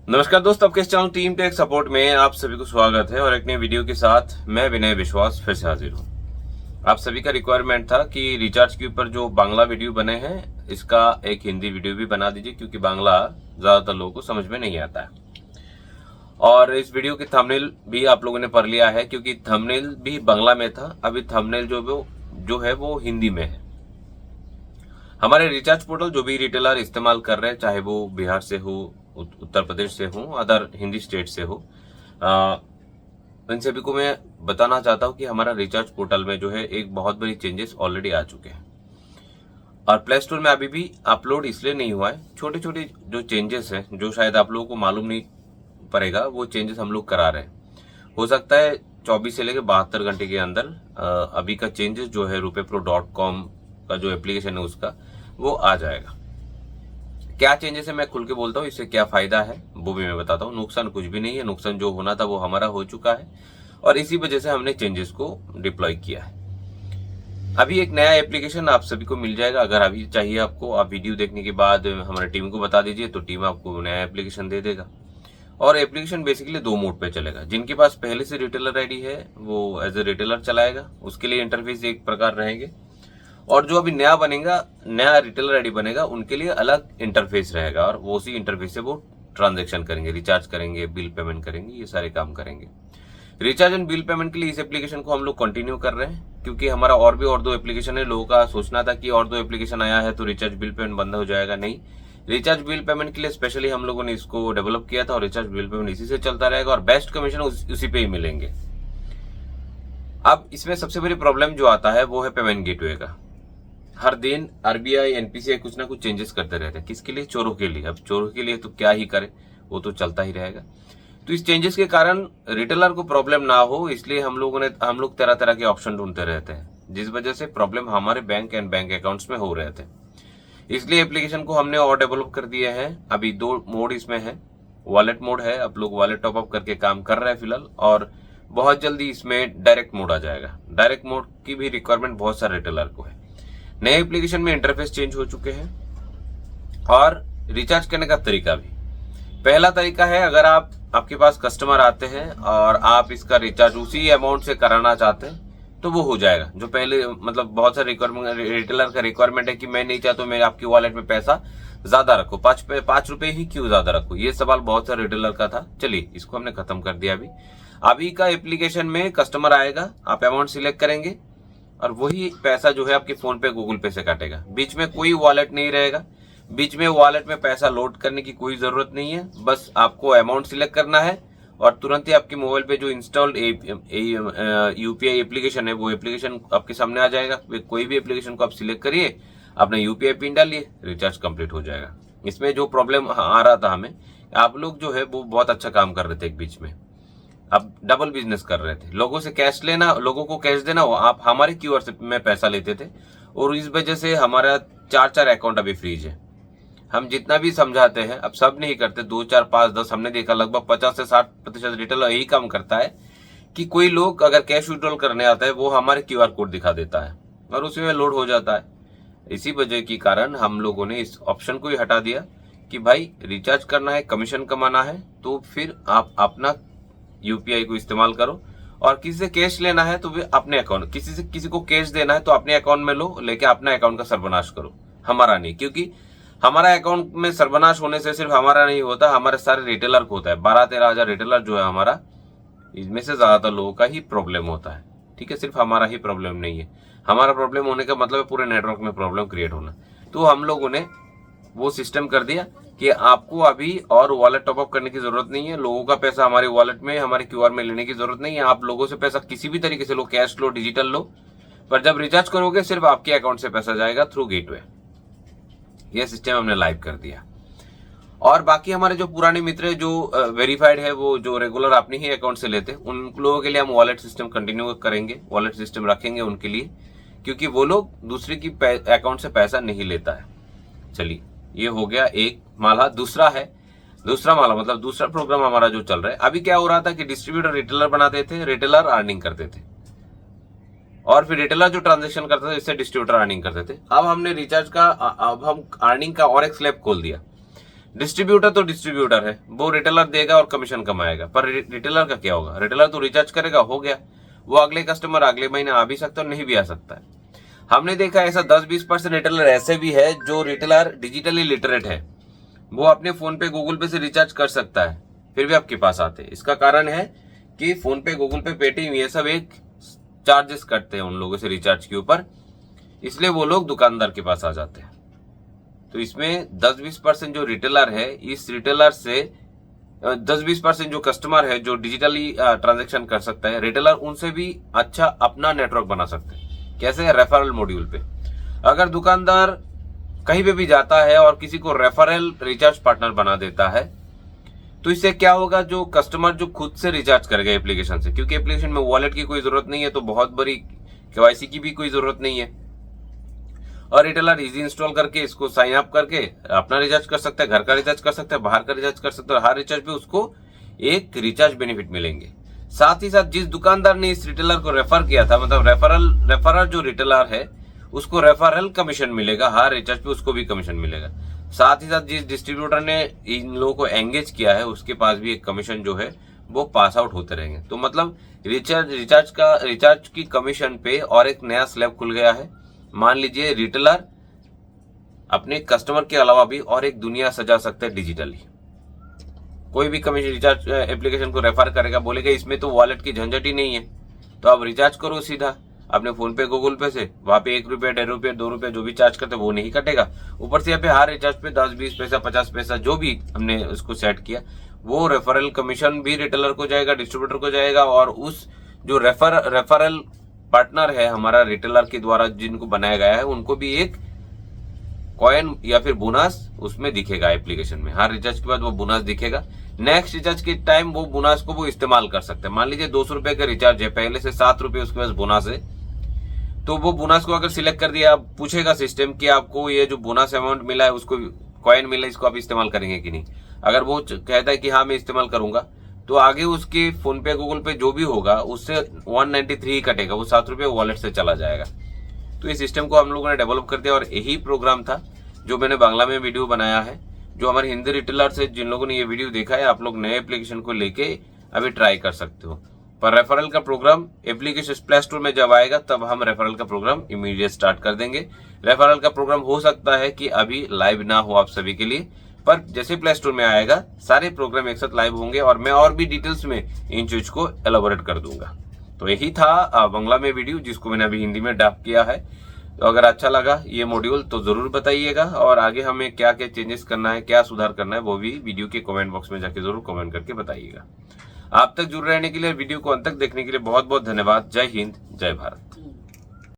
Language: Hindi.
नमस्कार दोस्त, आपके इस चैनल टीम टेक सपोर्ट में आप सभी को स्वागत है और एक नई वीडियो के साथ मैं विनय विश्वास फिर से हाजिर हूँ। आप सभी का रिक्वायरमेंट था कि रिचार्ज के ऊपर जो बांग्ला वीडियो बने हैं इसका एक हिंदी वीडियो भी बना दीजिए, क्योंकि बांग्ला ज्यादातर लोगों को समझ में नहीं आता है। और इस वीडियो की थंबनेल भी आप लोगों ने पढ़ लिया है, क्योंकि थंबनेल भी बांग्ला में था, अभी थंबनेल जो है वो हिंदी में है। हमारे रिचार्ज पोर्टल जो भी रिटेलर इस्तेमाल कर रहे हैं, चाहे वो बिहार से हो, उत्तर प्रदेश से हो, अदर हिंदी स्टेट से हो, इन सभी को मैं बताना चाहता हूं कि हमारा रिचार्ज पोर्टल में जो है एक बहुत बड़ी चेंजेस ऑलरेडी आ चुके हैं और प्ले स्टोर में अभी भी अपलोड इसलिए नहीं हुआ है। छोटे छोटे जो चेंजेस हैं जो शायद आप लोगों को मालूम नहीं पड़ेगा, वो चेंजेस हम लोग करा रहे हैं। हो सकता है 24 से लेकर 72 घंटे के अंदर अभी का चेंजेस जो है RuPayPro.com का जो एप्लीकेशन है उसका वो आ जाएगा। क्या चेंजेस है मैं खुल के बोलता हूँ, इससे क्या फायदा है वो भी मैं बताता हूँ। नुकसान कुछ भी नहीं है, नुकसान जो होना था वो हमारा हो चुका है और इसी वजह से हमने चेंजेस को डिप्लॉय किया है। अभी एक नया एप्लीकेशन आप सभी को मिल जाएगा। अगर अभी चाहिए आपको, आप वीडियो देखने के बाद हमारी टीम को बता दीजिए तो टीम आपको नया एप्लीकेशन दे देगा। और एप्लीकेशन बेसिकली 2 मोड पे चलेगा। जिनके पास पहले से रिटेलर आईडी है वो एज ए रिटेलर चलाएगा, उसके लिए इंटरफेस एक प्रकार रहेंगे। और जो अभी नया बनेगा, नया रिटेलर आईडी बनेगा, उनके लिए अलग इंटरफेस रहेगा और वो उसी इंटरफेस से वो ट्रांजैक्शन करेंगे, रिचार्ज करेंगे, बिल पेमेंट करेंगे, ये सारे काम करेंगे। रिचार्ज एंड बिल पेमेंट के लिए इस एप्लीकेशन को हम लोग कंटिन्यू कर रहे हैं, क्योंकि हमारा और भी 2 एप्लीकेशन है। लोगों का सोचना था कि और 2 एप्लीकेशन आया है तो रिचार्ज बिल पेमेंट बंद हो जाएगा। नहीं, रिचार्ज बिल पेमेंट के लिए स्पेशली हम लोगों ने इसको डेवलप किया था और रिचार्ज बिल पेमेंट इसी से चलता रहेगा और बेस्ट कमीशन उसी पे ही मिलेंगे। अब इसमें सबसे बड़ी प्रॉब्लम जो आता है वो है पेमेंट गेटवे का। हर दिन आरबीआई एनपीसीआई कुछ ना कुछ चेंजेस करते रहते हैं। किसके लिए? चोरों के लिए। अब चोरों के लिए तो क्या ही करे, वो तो चलता ही रहेगा। तो इस चेंजेस के कारण रिटेलर को प्रॉब्लम ना हो, इसलिए हम लोग तरह तरह के ऑप्शन ढूंढते रहते हैं, जिस वजह से प्रॉब्लम हमारे बैंक एंड बैंक अकाउंट्स में हो रहे थे। इसलिए एप्लीकेशन को हमने और डेवलप कर दिए हैं। अभी 2 मोड इसमें है। वॉलेट मोड है, आप लोग वॉलेट टॉपअप करके काम कर रहे हैं फिलहाल, और बहुत जल्दी इसमें डायरेक्ट मोड आ जाएगा। डायरेक्ट मोड की भी रिक्वायरमेंट बहुत सारे रिटेलर को है। नए एप्लीकेशन में इंटरफेस चेंज हो चुके हैं और रिचार्ज करने का तरीका भी। पहला तरीका है, अगर आपके पास कस्टमर आते हैं और आप इसका रिचार्ज उसी अमाउंट से कराना चाहते हैं तो वो हो जाएगा। जो पहले मतलब बहुत सारे रिटेलर का रिक्वायरमेंट है कि मैं नहीं चाहता मैं आपकी वॉलेट में पैसा ज्यादा रखो, 5 रुपए ही क्यों ज्यादा रखो, ये सवाल बहुत सारे रिटेलर का था। चलिए इसको हमने खत्म कर दिया। अभी का एप्लीकेशन में कस्टमर आएगा, आप अमाउंट सिलेक्ट करेंगे और वही पैसा जो है आपके फोन पे गूगल पे से काटेगा। बीच में कोई वॉलेट नहीं रहेगा, बीच में वॉलेट में पैसा लोड करने की कोई जरूरत नहीं है। बस आपको अमाउंट सिलेक्ट करना है और तुरंत ही आपके मोबाइल पे जो इंस्टॉल्ड यूपीआई एप्लीकेशन है वो एप्लीकेशन आपके सामने आ जाएगा। कोई भी एप्लीकेशन को आप सिलेक्ट करिए, अपना यूपीआई पिन डालिए, रिचार्ज कंप्लीट हो जाएगा। इसमें जो प्रॉब्लम आ रहा था हमें, आप लोग जो है वो बहुत अच्छा काम कर रहे थे एक बीच में, अब डबल बिजनेस कर रहे थे। लोगों से कैश लेना, लोगों को कैश देना, आप हमारे क्यूआर से में पैसा लेते थे और इस वजह से हमारा 4 अकाउंट अभी फ्रीज है। हम जितना भी समझाते हैं, अब सब नहीं करते, 2, 4, 5, 10 हमने देखा लगभग 50 से 60% रिटेलर यही काम करता है कि कोई लोग अगर कैश विड्रॉल करने आता है वो हमारे क्यूआर कोड दिखा देता है और उसी में लोड हो जाता है। इसी वजह के कारण हम लोगों ने इस ऑप्शन को ही हटा दिया कि भाई रिचार्ज करना है, कमीशन कमाना है तो फिर आप अपना यूपीआई को इस्तेमाल करो, और किसी से कैश लेना है तो भी अपने अकाउंट, किसी को कैश देना है तो अपने अकाउंट में लो, लेके अपने अकाउंट का सर्वनाश करो, हमारा नहीं। क्योंकि हमारा अकाउंट में सर्वनाश होने से सिर्फ हमारा नहीं होता, हमारे सारे रिटेलर को होता है। 12-13 हजार रिटेलर जो है हमारा, इसमें से ज्यादातर लोगों का ही प्रॉब्लम होता है। ठीक है, सिर्फ हमारा ही प्रॉब्लम नहीं है। हमारा प्रॉब्लम होने का मतलब है पूरे नेटवर्क में प्रॉब्लम क्रिएट होना। तो हम लोगों ने वो सिस्टम कर दिया कि आपको अभी और वॉलेट टॉपअप करने की जरूरत नहीं है। लोगों का पैसा हमारे वॉलेट में, हमारे क्यूआर में लेने की जरूरत नहीं है। आप लोगों से पैसा किसी भी तरीके से लो, कैश लो, डिजिटल लो, पर जब रिचार्ज करोगे सिर्फ आपके अकाउंट से पैसा जाएगा थ्रू गेटवे। यह सिस्टम हमने लाइव कर दिया। और बाकी हमारे जो पुराने मित्र है, जो वेरीफाइड है, वो जो रेगुलर अपने ही अकाउंट से लेते हैं, उन लोगों के लिए हम वॉलेट सिस्टम कंटिन्यू करेंगे, वॉलेट सिस्टम रखेंगे उनके लिए, क्योंकि वो लोग दूसरे की अकाउंट से पैसा नहीं लेता है। चलिए, ये हो गया एक माला। दूसरा माला मतलब दूसरा प्रोग्राम हमारा जो चल रहा है। अभी क्या हो रहा था कि डिस्ट्रीब्यूटर रिटेलर बनाते थे, रिटेलर अर्निंग करते थे, और फिर रिटेलर जो ट्रांजेक्शन करता था इससे डिस्ट्रीब्यूटर अर्निंग करते थे। अब हमने रिचार्ज का, अब हम अर्निंग का और एक स्लैब खोल दिया। डिस्ट्रीब्यूटर तो डिस्ट्रीब्यूटर है, वो रिटेलर देगा और कमीशन कमाएगा, पर रिटेलर का क्या होगा? रिटेलर तो रिचार्ज करेगा, हो गया, वो अगले कस्टमर अगले महीने आ भी सकता है और नहीं भी आ सकता है। हमने देखा ऐसा 10-20% रिटेलर ऐसे भी है जो रिटेलर डिजिटली लिटरेट है, वो अपने फोन पे गूगल पे से रिचार्ज कर सकता है, फिर भी आपके पास आते हैं। इसका कारण है कि फोन पे, गूगल पे, पेटीएम ये सब एक चार्जेस कटते हैं उन लोगों से रिचार्ज के ऊपर, इसलिए वो लोग दुकानदार के पास आ जाते हैं। तो इसमें 10-20% जो रिटेलर है, इस रिटेलर से 10-20% जो कस्टमर है जो डिजिटली ट्रांजैक्शन कर सकता है, रिटेलर उनसे भी अच्छा अपना नेटवर्क बना सकते हैं। कैसे? रेफरल मॉड्यूल पे। अगर दुकानदार कहीं पे भी जाता है और किसी को रेफरल रिचार्ज पार्टनर बना देता है, तो इससे क्या होगा? जो कस्टमर जो खुद से रिचार्ज करेगा एप्लीकेशन से, क्योंकि एप्लीकेशन में वॉलेट की कोई जरूरत नहीं है, तो बहुत बड़ी केवाईसी की भी कोई जरूरत नहीं है, और रिटेलर इजी इंस्टॉल करके इसको साइन अप करके अपना रिचार्ज कर सकता है, घर का रिचार्ज कर सकता है, बाहर का रिचार्ज कर सकता है, और हर रिचार्ज पे उसको एक रिचार्ज बेनिफिट मिलेंगे। साथ ही साथ जिस दुकानदार ने इस रिटेलर को रेफर किया था, मतलब रेफरर जो रिटेलर है उसको रेफरल कमीशन मिलेगा, हर रिचार्ज पे उसको भी कमीशन मिलेगा। साथ ही साथ जिस डिस्ट्रीब्यूटर ने इन लोगों को एंगेज किया है उसके पास भी एक कमीशन जो है वो पास आउट होते रहेंगे। तो मतलब रिचार्ज की कमीशन पे और एक नया स्लैब खुल गया है। मान लीजिए रिटेलर अपने कस्टमर के अलावा भी और एक दुनिया सजा सकता है डिजिटली। कोई भी कमीशन रिचार्ज एप्लीकेशन को रेफर करेगा, बोलेगा इसमें तो वॉलेट की झंझट ही नहीं है, तो आप रिचार्ज करो सीधा अपने फोन पे, गूगल पे से, वहां पे 1 रुपया, 1.5 रुपया, 2 रुपया जो भी चार्ज करते वो नहीं कटेगा। ऊपर से यहाँ पे हर रिचार्ज पे 10-20 पैसा, 50 पैसा जो भी हमने उसको सेट किया, वो रेफरल कमीशन भी रिटेलर को जाएगा, डिस्ट्रीब्यूटर को जाएगा, और उस जो रेफरल पार्टनर है हमारा रिटेलर के द्वारा जिनको बनाया गया है, उनको भी एक कॉइन या फिर बोनस उसमें दिखेगा एप्लीकेशन में। हर रिचार्ज के बाद वो बोनस दिखेगा। नेक्स्ट रिचार्ज के टाइम वो बोनस को वो इस्तेमाल कर सकते हैं। मान लीजिए 200 रुपए का रिचार्ज है, पहले से 7 रुपए उसके पास बोनस है, तो वो बोनस को अगर सिलेक्ट कर दिया, पूछेगा सिस्टम कि आपको ये जो बोनस अमाउंट मिला है, उसको कॉइन मिला है, इसको आप इस्तेमाल करेंगे कि नहीं। अगर वो कहता है कि हाँ मैं इस्तेमाल करूंगा, तो आगे उसके फोन पे, गूगल पे जो भी होगा उससे 193 ही कटेगा, वो 7 रुपये वॉलेट से चला जाएगा। तो इस सिस्टम को हम लोगों ने डेवलप कर दिया, और यही प्रोग्राम था जो मैंने बांग्ला में वीडियो बनाया है। जो हमारे हिंदी रिटेलर से जिन लोगों ने ये वीडियो देखा है, आप लोग नए एप्लीकेशन को लेके अभी ट्राई कर सकते हो। पर रेफरल का प्रोग्राम एप्लीकेशन प्ले स्टोर में जब आएगा तब हम रेफरल का प्रोग्राम इमीडिएट स्टार्ट कर देंगे। रेफरल का प्रोग्राम हो सकता है कि अभी लाइव ना हो आप सभी के लिए, पर जैसे प्ले स्टोर में आएगा सारे प्रोग्राम एक साथ लाइव होंगे, और मैं और भी डिटेल्स में इन चीज को एलाबोरेट कर दूंगा। तो यही था बांग्ला में वीडियो, जिसको मैंने अभी हिंदी में ड्राफ्ट किया है। तो अगर अच्छा लगा ये मॉड्यूल तो जरूर बताइएगा, और आगे हमें क्या क्या चेंजेस करना है, क्या सुधार करना है, वो भी वीडियो के कमेंट बॉक्स में जाके जरूर कमेंट करके बताइएगा। आप तक जुड़ रहने के लिए, वीडियो को अंत तक देखने के लिए बहुत बहुत धन्यवाद। जय हिंद, जय भारत।